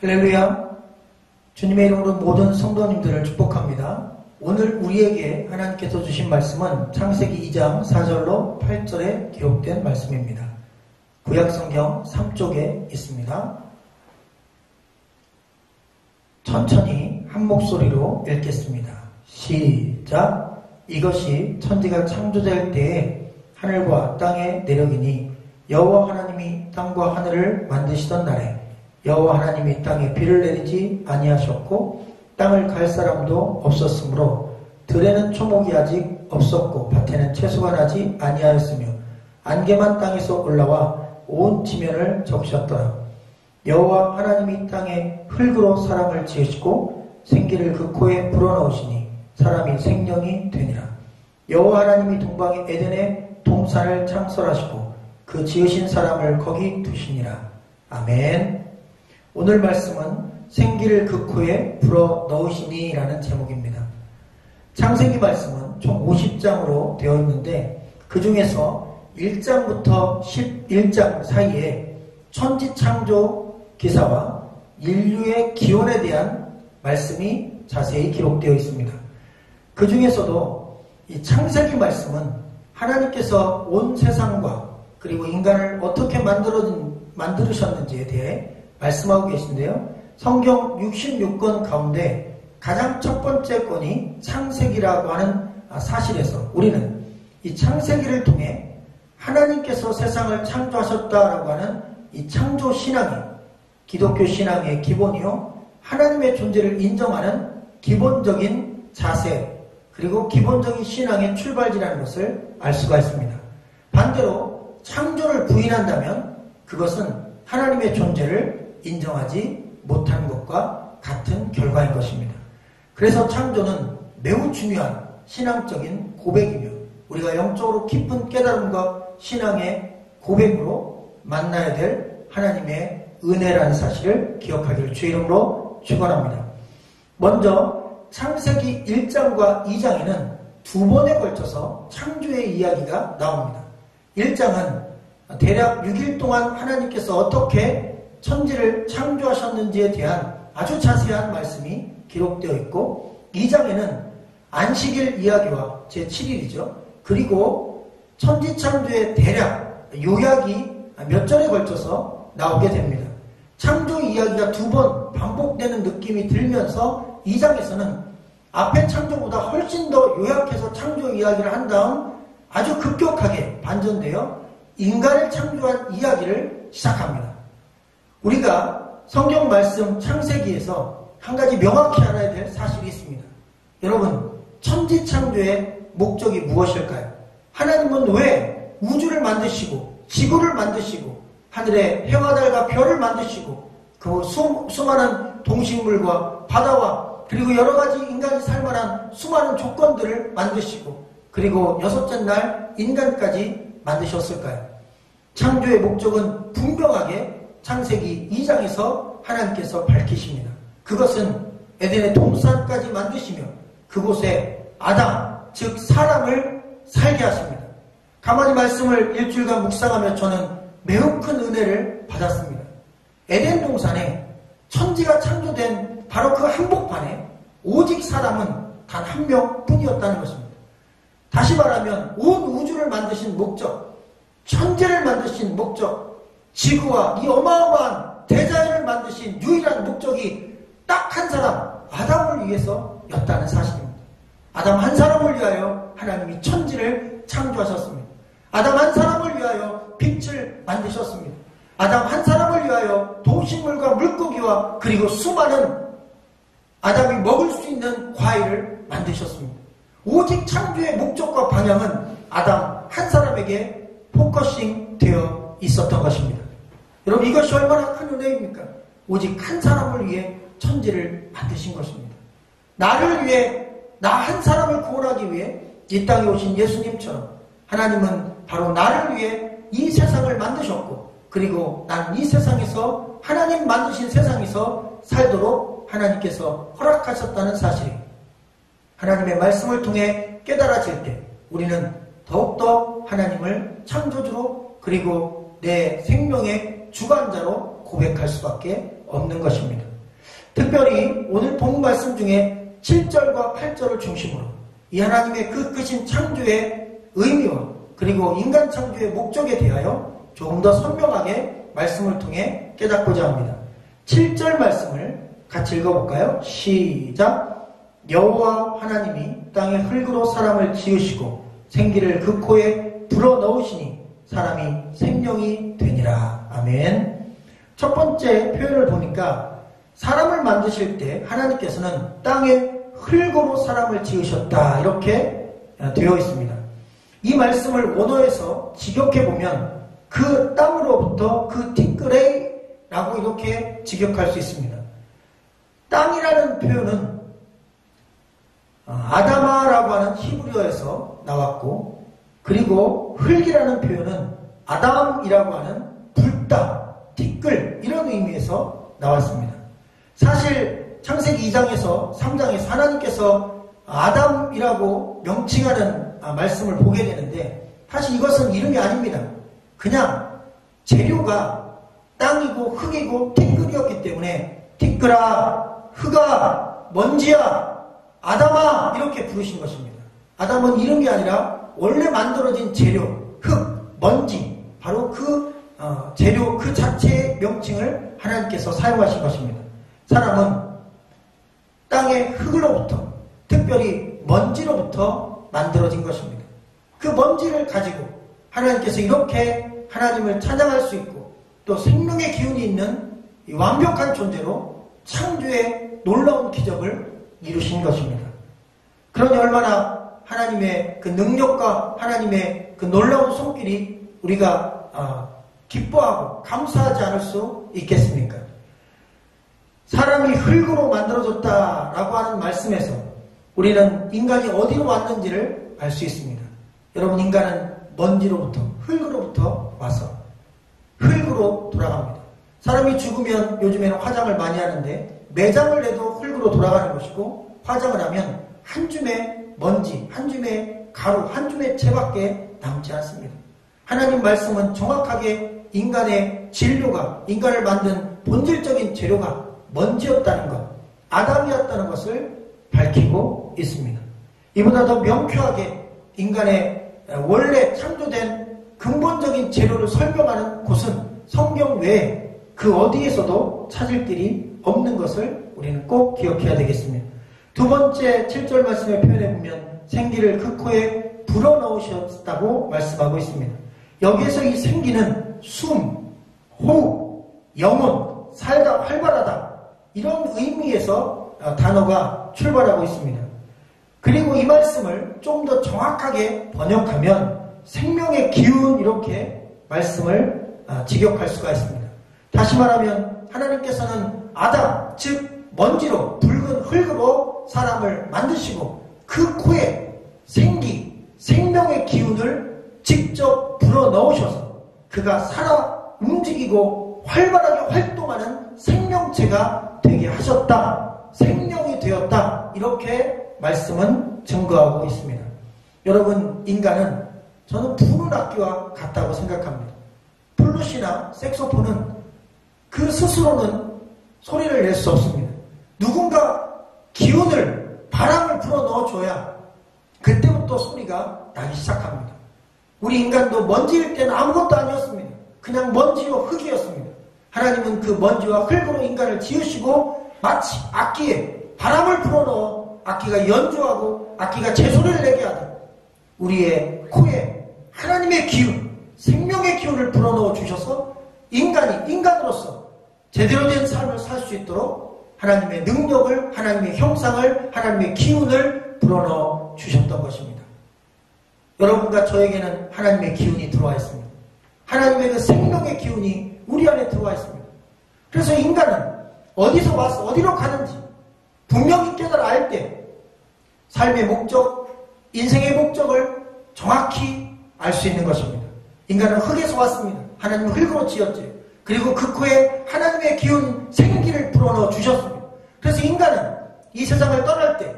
할렐루야. 주님의 이름으로 모든 성도님들을 축복합니다. 오늘 우리에게 하나님께서 주신 말씀은 창세기 2장 4절로 8절에 기록된 말씀입니다. 구약성경 3쪽에 있습니다. 천천히 한 목소리로 읽겠습니다. 시작. 이것이 천지가 창조될 때에 하늘과 땅의 내력이니 여호와 하나님이 땅과 하늘을 만드시던 날에 여호와 하나님이 땅에 비를 내리지 아니하셨고 땅을 갈 사람도 없었으므로 들에는 초목이 아직 없었고 밭에는 채소가 나지 아니하였으며 안개만 땅에서 올라와 온 지면을 적셨더라. 여호와 하나님이 땅에 흙으로 사람을 지으시고 생기를 그 코에 불어넣으시니 사람이 생명이 되니라. 여호와 하나님이 동방의 에덴에 동산을 창설하시고 그 지으신 사람을 거기 두시니라. 아멘. 오늘 말씀은 생기를 그 코에 불어넣으시니 라는 제목입니다. 창세기 말씀은 총 50장으로 되어 있는데 그 중에서 1장부터 11장 사이에 천지창조 기사와 인류의 기원에 대한 말씀이 자세히 기록되어 있습니다. 그 중에서도 이 창세기 말씀은 하나님께서 온 세상과 그리고 인간을 어떻게 만들으셨는지에 대해 말씀하고 계신데요. 성경 66권 가운데 가장 첫 번째 권이 창세기라고 하는 사실에서 우리는 이 창세기를 통해 하나님께서 세상을 창조하셨다라고 하는 이 창조 신앙이 기독교 신앙의 기본이요. 하나님의 존재를 인정하는 기본적인 자세 그리고 기본적인 신앙의 출발지라는 것을 알 수가 있습니다. 반대로 창조를 부인한다면 그것은 하나님의 존재를 인정하지 못하는 것과 같은 결과인 것입니다. 그래서 창조는 매우 중요한 신앙적인 고백이며 우리가 영적으로 깊은 깨달음과 신앙의 고백으로 만나야 될 하나님의 은혜라는 사실을 기억하기를 주의 이름으로 축원합니다. 먼저 창세기 1장과 2장에는 두 번에 걸쳐서 창조의 이야기가 나옵니다. 1장은 대략 6일 동안 하나님께서 어떻게 천지를 창조하셨는지에 대한 아주 자세한 말씀이 기록되어 있고 2장에는 안식일 이야기와 제7일이죠. 그리고 천지 창조의 대략 요약이 몇 절에 걸쳐서 나오게 됩니다. 창조 이야기가 두 번 반복되는 느낌이 들면서 2장에서는 앞의 창조보다 훨씬 더 요약해서 창조 이야기를 한 다음 아주 급격하게 반전되어 인간을 창조한 이야기를 시작합니다. 우리가 성경 말씀 창세기에서 한 가지 명확히 알아야 될 사실이 있습니다. 여러분, 천지 창조의 목적이 무엇일까요? 하나님은 왜 우주를 만드시고 지구를 만드시고 하늘에 해와 달과 별을 만드시고 그 수많은 동식물과 바다와 그리고 여러 가지 인간이 살만한 수많은 조건들을 만드시고 그리고 여섯째 날 인간까지 만드셨을까요? 창조의 목적은 분명하게 창세기 2장에서 하나님께서 밝히십니다. 그것은 에덴의 동산까지 만드시며 그곳에 아담, 즉 사람을 살게 하십니다. 가만히 말씀을 일주일간 묵상하며 저는 매우 큰 은혜를 받았습니다. 에덴 동산에 천지가 창조된 바로 그 한복판에 오직 사람은 단 한 명뿐이었다는 것입니다. 다시 말하면 온 우주를 만드신 목적, 천지를 만드신 목적, 지구와 이 어마어마한 대자연을 만드신 유일한 목적이 딱 한 사람, 아담을 위해서였다는 사실입니다. 아담 한 사람을 위하여 하나님이 천지를 창조하셨습니다. 아담 한 사람을 위하여 빛을 만드셨습니다. 아담 한 사람을 위하여 동식물과 물고기와 그리고 수많은 아담이 먹을 수 있는 과일을 만드셨습니다. 오직 창조의 목적과 방향은 아담 한 사람에게 포커싱 되어 있었던 것입니다. 여러분, 이것이 얼마나 큰 은혜입니까? 오직 한 사람을 위해 천지를 만드신 것입니다. 나를 위해, 나 한 사람을 구원하기 위해 이 땅에 오신 예수님처럼 하나님은 바로 나를 위해 이 세상을 만드셨고 그리고 난 이 세상에서 하나님 만드신 세상에서 살도록 하나님께서 허락하셨다는 사실이 하나님의 말씀을 통해 깨달아질 때 우리는 더욱더 하나님을 창조주로 그리고 내 생명의 주관자로 고백할 수밖에 없는 것입니다. 특별히 오늘 본 말씀 중에 7절과 8절을 중심으로 이 하나님의 그 크신 창조의 의미와 그리고 인간 창조의 목적에 대하여 조금 더 선명하게 말씀을 통해 깨닫고자 합니다. 7절 말씀을 같이 읽어볼까요? 시작. 여호와 하나님이 땅의 흙으로 사람을 지으시고 생기를 그 코에 불어넣으시니 사람이 생명이 되니라. 아멘. 첫 번째 표현을 보니까 사람을 만드실 때 하나님께서는 땅의 흙으로 사람을 지으셨다 이렇게 되어 있습니다. 이 말씀을 원어에서 직역해보면 그 땅으로부터 그 티끌에라고 이렇게 직역할 수 있습니다. 땅이라는 표현은 아다마라고 하는 히브리어에서 나왔고 그리고 흙이라는 표현은 아담이라고 하는 불땅, 티끌 이런 의미에서 나왔습니다. 사실 창세기 2장에서 3장에서 하나님께서 아담이라고 명칭하는 말씀을 보게 되는데 사실 이것은 이름이 아닙니다. 그냥 재료가 땅이고 흙이고 티끌이었기 때문에 티끌아, 흙아, 먼지야, 아담아 이렇게 부르신 것입니다. 아담은 이름이 아니라 원래 만들어진 재료, 흙, 먼지 바로 그 재료 그 자체의 명칭을 하나님께서 사용하신 것입니다. 사람은 땅의 흙으로부터 특별히 먼지로부터 만들어진 것입니다. 그 먼지를 가지고 하나님께서 이렇게 하나님을 찬양할 수 있고 또 생명의 기운이 있는 이 완벽한 존재로 창조의 놀라운 기적을 이루신 것입니다. 그러니 얼마나 하나님의 그 능력과 하나님의 그 놀라운 손길이 우리가 기뻐하고 감사하지 않을 수 있겠습니까? 사람이 흙으로 만들어졌다라고 하는 말씀에서 우리는 인간이 어디로 왔는지를 알 수 있습니다. 여러분, 인간은 먼지로부터 흙으로부터 와서 흙으로 돌아갑니다. 사람이 죽으면 요즘에는 화장을 많이 하는데 매장을 해도 흙으로 돌아가는 것이고 화장을 하면 한 줌의 먼지, 한 줌의 가루, 한 줌의 채밖에 남지 않습니다. 하나님 말씀은 정확하게 인간의 진료가, 인간을 만든 본질적인 재료가 먼지였다는 것, 아담이었다는 것을 밝히고 있습니다. 이보다 더 명쾌하게 인간의 원래 창조된 근본적인 재료를 설명하는 곳은 성경 외에 그 어디에서도 찾을 길이 없는 것을 우리는 꼭 기억해야 되겠습니다. 두 번째 7절 말씀에 표현해보면 생기를 그 코에 불어넣으셨다고 말씀하고 있습니다. 여기에서 이 생기는 숨, 호흡, 영혼, 살다, 활발하다 이런 의미에서 단어가 출발하고 있습니다. 그리고 이 말씀을 좀 더 정확하게 번역하면 생명의 기운 이렇게 말씀을 직역할 수가 있습니다. 다시 말하면 하나님께서는 아담, 즉 먼지로 붉은 흙으로 사람을 만드시고 그 코에 생기, 생명의 기운을 직접 불어넣으셔서 그가 살아 움직이고 활발하게 활동하는 생명체가 되게 하셨다. 생명이 되었다. 이렇게 말씀은 증거하고 있습니다. 여러분, 인간은 저는 부는 악기와 같다고 생각합니다. 플룻이나 색소폰은 그 스스로는 소리를 낼 수 없습니다. 누군가 기운을, 바람을 불어넣어줘야 그때부터 소리가 나기 시작합니다. 우리 인간도 먼지일 때는 아무것도 아니었습니다. 그냥 먼지와 흙이었습니다. 하나님은 그 먼지와 흙으로 인간을 지으시고 마치 악기에 바람을 불어넣어 악기가 연주하고 악기가 제소리를 내게 하듯 우리의 코에 하나님의 기운, 생명의 기운을 불어넣어 주셔서 인간이 인간으로서 제대로 된 삶을 살 수 있도록 하나님의 능력을, 하나님의 형상을, 하나님의 기운을 불어넣어 주셨던 것입니다. 여러분과 저에게는 하나님의 기운이 들어와 있습니다. 하나님의 그 생명의 기운이 우리 안에 들어와 있습니다. 그래서 인간은 어디서 와서 어디로 가는지 분명히 깨달아 알 때 삶의 목적, 인생의 목적을 정확히 알 수 있는 것입니다. 인간은 흙에서 왔습니다. 하나님은 흙으로 지었지. 그리고 그 코에 하나님의 기운, 생기를 불어넣어 주셨습니다. 그래서 인간은 이 세상을 떠날 때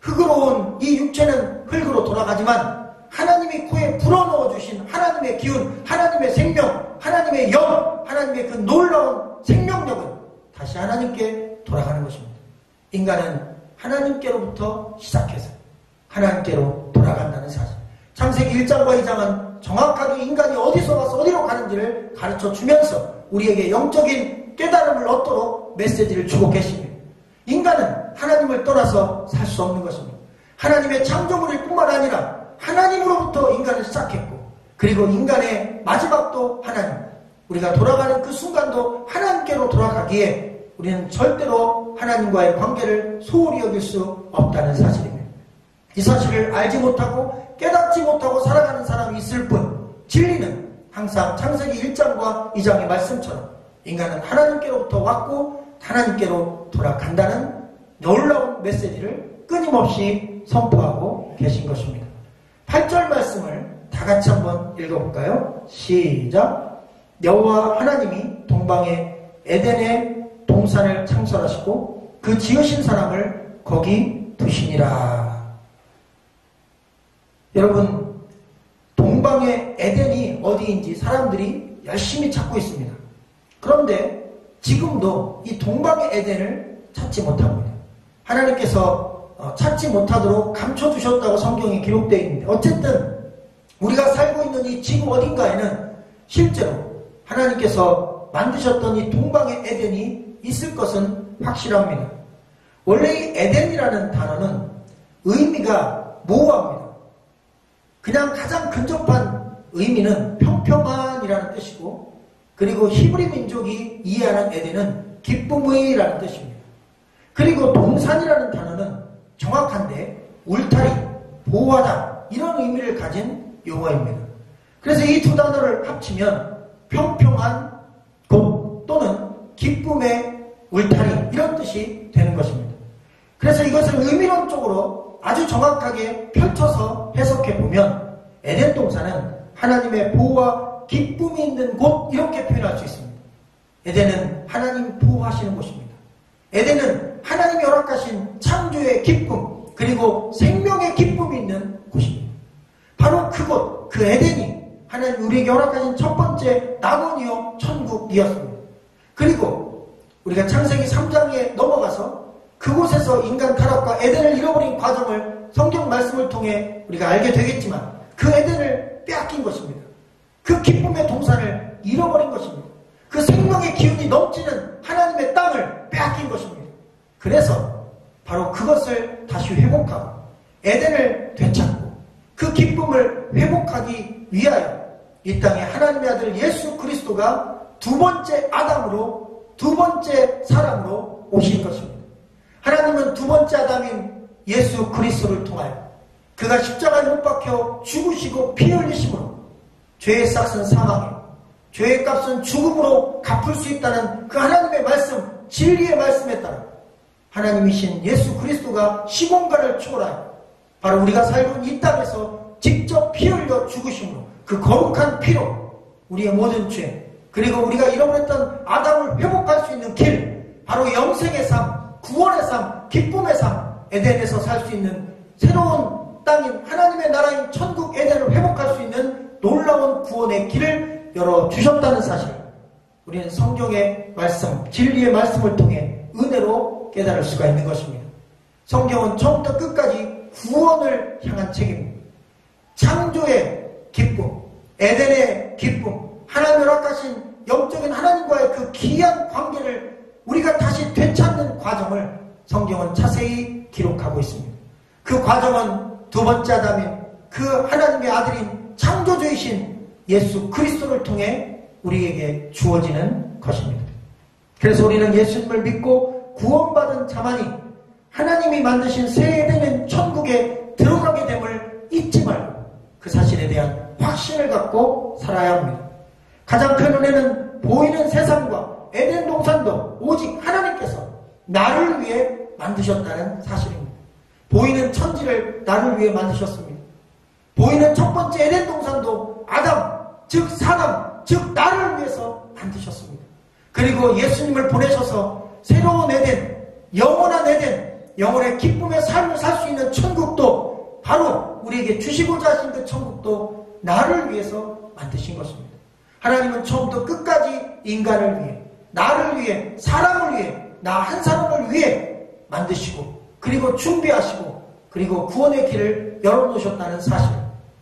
흙으로 온 이 육체는 흙으로 돌아가지만 하나님이 코에 불어넣어 주신 하나님의 기운, 하나님의 생명, 하나님의 영, 하나님의 그 놀라운 생명력은 다시 하나님께 돌아가는 것입니다. 인간은 하나님께로부터 시작해서 하나님께로 돌아간다는 사실. 창세기 1장과 2장은 정확하게 인간이 어디서 와서 어디로 가는지를 가르쳐 주면서 우리에게 영적인 깨달음을 얻도록 메시지를 주고 계십니다. 인간은 하나님을 떠나서 살 수 없는 것입니다. 하나님의 창조물일 뿐만 아니라 하나님으로부터 인간을 시작했고, 그리고 인간의 마지막도 하나님, 우리가 돌아가는 그 순간도 하나님께로 돌아가기에 우리는 절대로 하나님과의 관계를 소홀히 여길 수 없다는 사실입니다. 이 사실을 알지 못하고 깨닫지 못하고 살아가는 사람이 있을 뿐, 진리는 항상 창세기 1장과 2장의 말씀처럼 인간은 하나님께로부터 왔고 하나님께로 돌아간다는 놀라운 메시지를 끊임없이 선포하고 계신 것입니다. 8절 말씀을 다 같이 한번 읽어볼까요? 시작. 여호와 하나님이 동방에 에덴의 동산을 창설하시고 그 지으신 사람을 거기 두시니라. 여러분, 동방의 에덴이 어디인지 사람들이 열심히 찾고 있습니다. 그런데 지금도 이 동방의 에덴을 찾지 못합니다. 하나님께서 찾지 못하도록 감춰두셨다고 성경에 기록되어 있는데, 어쨌든 우리가 살고 있는 이 지구 어딘가에는 실제로 하나님께서 만드셨던 이 동방의 에덴이 있을 것은 확실합니다. 원래 이 에덴이라는 단어는 의미가 모호합니다. 그냥 가장 근접한 의미는 평평한이라는 뜻이고, 그리고 히브리 민족이 이해하는 에덴은 기쁨의라는 뜻입니다. 그리고 동산이라는 단어는 정확한데 울타리, 보호하다 이런 의미를 가진 용어입니다. 그래서 이 두 단어를 합치면 평평한 곳 또는 기쁨의 울타리 이런 뜻이 되는 것입니다. 그래서 이것을 의미론적으로 아주 정확하게 펼쳐서 해석해보면 에덴 동산은 하나님의 보호와 기쁨이 있는 곳 이렇게 표현할 수 있습니다. 에덴은 하나님 보호하시는 곳입니다. 에덴은 하나님이 허락하신 창조의 기쁨 그리고 생명의 기쁨이 있는 곳입니다. 바로 그곳, 그 에덴이 하나님 우리에게 허락하신 첫 번째 낙원이요 천국이었습니다. 그리고 우리가 창세기 3장에 넘어가서 그곳에서 인간 타락과 에덴을 잃어버린 과정을 성경 말씀을 통해 우리가 알게 되겠지만 그 에덴을 빼앗긴 것입니다. 그 기쁨의 동산을 잃어버린 것입니다. 그 생명의 기운이 넘치는 하나님의 땅을 빼앗긴 것입니다. 그래서 바로 그것을 다시 회복하고 에덴을 되찾고 그 기쁨을 회복하기 위하여 이 땅에 하나님의 아들 예수 그리스도가 두 번째 아담으로 두 번째 사람으로 오신 것입니다. 하나님은 두 번째 아담인 예수 그리스도를 통하여 그가 십자가에 못 박혀 죽으시고 피 흘리심으로 죄의 싹은 사망에 죄의 값은 죽음으로 갚을 수 있다는 그 하나님의 말씀, 진리의 말씀에 따라 하나님이신 예수 그리스도가 시공간을 초월하여 바로 우리가 살고 있는 이 땅에서 직접 피 흘려 죽으심으로 그 거룩한 피로 우리의 모든 죄 그리고 우리가 잃어버렸던 아담을 회복할 수 있는 길, 바로 영생의 삶, 구원의 삶, 기쁨의 삶, 에덴에서 살 수 있는 새로운 땅인 하나님의 나라인 천국 에덴을 회복할 수 있는 놀라운 구원의 길을 열어주셨다는 사실, 우리는 성경의 말씀, 진리의 말씀을 통해 은혜로 깨달을 수가 있는 것입니다. 성경은 처음부터 끝까지 구원을 향한 책입니다. 창조의 기쁨, 에덴의 기쁨, 하나님 허락하신 영적인 하나님과의 그 귀한 관계를 우리가 다시 되찾는 과정을 성경은 자세히 기록하고 있습니다. 그 과정은 두 번째 아담인 그 하나님의 아들인 창조주이신 예수 그리스도를 통해 우리에게 주어지는 것입니다. 그래서 우리는 예수님을 믿고 구원받은 자만이 하나님이 만드신 새 에덴 천국에 들어가게 됨을 잊지 말고 그 사실에 대한 확신을 갖고 살아야 합니다. 가장 큰 은혜는 보이는 세상과 에덴 동산도 오직 하나님께서 나를 위해 만드셨다는 사실입니다. 보이는 천지를 나를 위해 만드셨습니다. 보이는 첫 번째 에덴 동산도 아담, 즉 사람, 즉 나를 위해서 만드셨습니다. 그리고 예수님을 보내셔서 새로운 에덴, 영원한 에덴, 영원의 기쁨의 삶을 살 수 있는 천국도 바로 우리에게 주시고자 하신 그 천국도 나를 위해서 만드신 것입니다. 하나님은 처음부터 끝까지 인간을 위해, 나를 위해, 사람을 위해 나 한 사람을 위해 만드시고 그리고 준비하시고 그리고 구원의 길을 열어놓으셨다는 사실,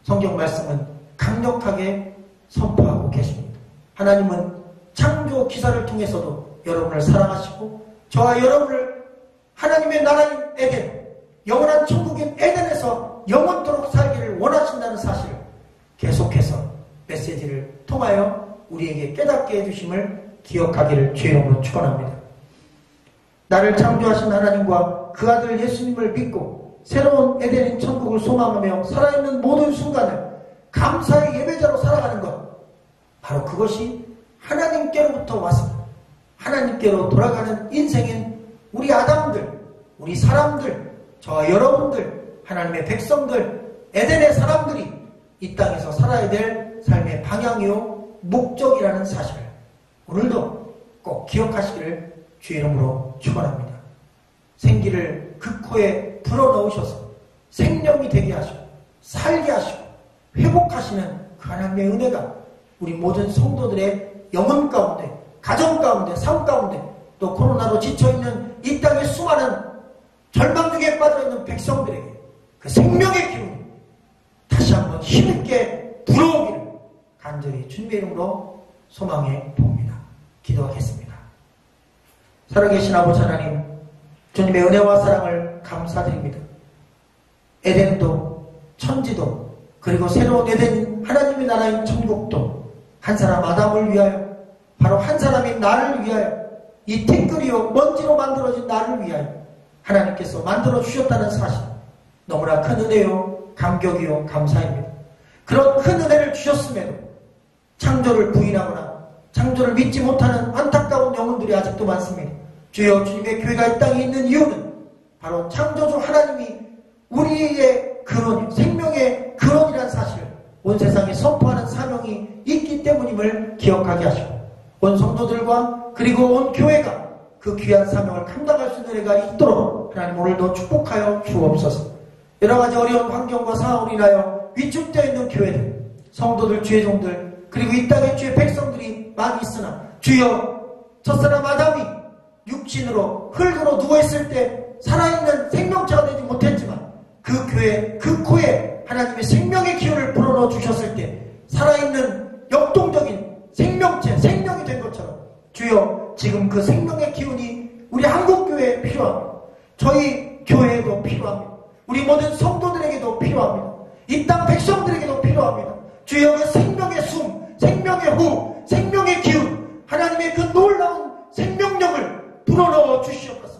성경 말씀은 강력하게 선포하고 계십니다. 하나님은 창조 기사를 통해서도 여러분을 사랑하시고 저와 여러분을 하나님의 나라인 에덴, 영원한 천국인 에덴에서 영원토록 살기를 원하신다는 사실을 계속해서 메시지를 통하여 우리에게 깨닫게 해주심을 기억하기를 주의 이름으로 축원합니다. 나를 창조하신 하나님과 그 아들 예수님을 믿고 새로운 에덴인 천국을 소망하며 살아있는 모든 순간을 감사의 예배자로 살아가는 것, 바로 그것이 하나님께로부터 왔습니다. 하나님께로 돌아가는 인생인 우리 아담들, 우리 사람들, 저와 여러분들, 하나님의 백성들, 에덴의 사람들이 이 땅에서 살아야 될 삶의 방향이요 목적이라는 사실을 오늘도 꼭 기억하시기를 주의 이름으로 축원합니다. 생기를 그 코에 불어넣으셔서 생명이 되게 하시고 살게 하시고 회복하시는 그 하나님의 은혜가 우리 모든 성도들의 영혼 가운데, 가정 가운데, 삶 가운데, 또 코로나로 지쳐있는 이 땅의 수많은 절망중에 빠져있는 백성들에게 그 생명의 기운이 다시 한번 힘있게 불어오기를 간절히 주님의 이름으로 소망해 봅니다. 기도하겠습니다. 살아계신 아버지 하나님, 주님의 은혜와 사랑을 감사드립니다. 에덴도 천지도 그리고 새로운 에덴 하나님의 나라인 천국도 한 사람 아담을 위하여, 바로 한 사람인 나를 위하여, 이 티끌이요 먼지로 만들어진 나를 위하여 하나님께서 만들어 주셨다는 사실, 너무나 큰 은혜요 감격이요 감사입니다. 그런 큰 은혜를 주셨음에도 창조를 부인하거나 창조를 믿지 못하는 안타까운 영혼들이 아직도 많습니다. 주여, 주님의 교회가 이 땅에 있는 이유는 바로 창조주 하나님이 우리의 근원, 생명의 근원이라는 사실을 온 세상에 선포하는 사명이 있기 때문임을 기억하게 하시고, 온 성도들과 그리고 온 교회가 그 귀한 사명을 감당할 수 있는 은혜가 있도록 하나님 오늘도 축복하여 주옵소서. 여러가지 어려운 환경과 상황으로 인하여 위축되어 있는 교회들, 성도들, 주의 종들, 그리고 이 땅에 주의 백성들이 많이 있으나 주여, 첫사람 아담이 육신으로 흙으로 누워있을 때 살아있는 생명체가 되지 못했지만 그 교회, 그 코에 하나님의 생명의 기운을 불어넣어 주셨을 때 살아있는 역동적인 생명체, 생명이 된 것처럼 주여, 지금 그 생명의 기운이 우리 한국교회에 필요합니다. 저희 교회에도 필요합니다. 우리 모든 성도들에게도 필요합니다. 이 땅 백성들에게도 필요합니다. 주여, 그 생명의 숨, 생명의 호, 생명의 기운, 하나님의 그 놀라운 생명력을 불어넣어 주시옵소서.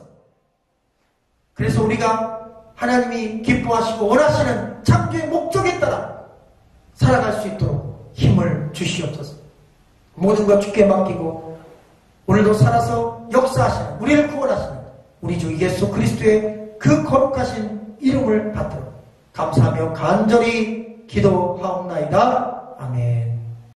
그래서 우리가 하나님이 기뻐하시고 원하시는 창조의 목적에 따라 살아갈 수 있도록 힘을 주시옵소서. 모든 것 주께 맡기고 오늘도 살아서 역사하시는, 우리를 구원하시는 우리 주 예수 그리스도의 그 거룩하신 이름을 받들어 감사하며 간절히 기도하옵나이다. 아멘.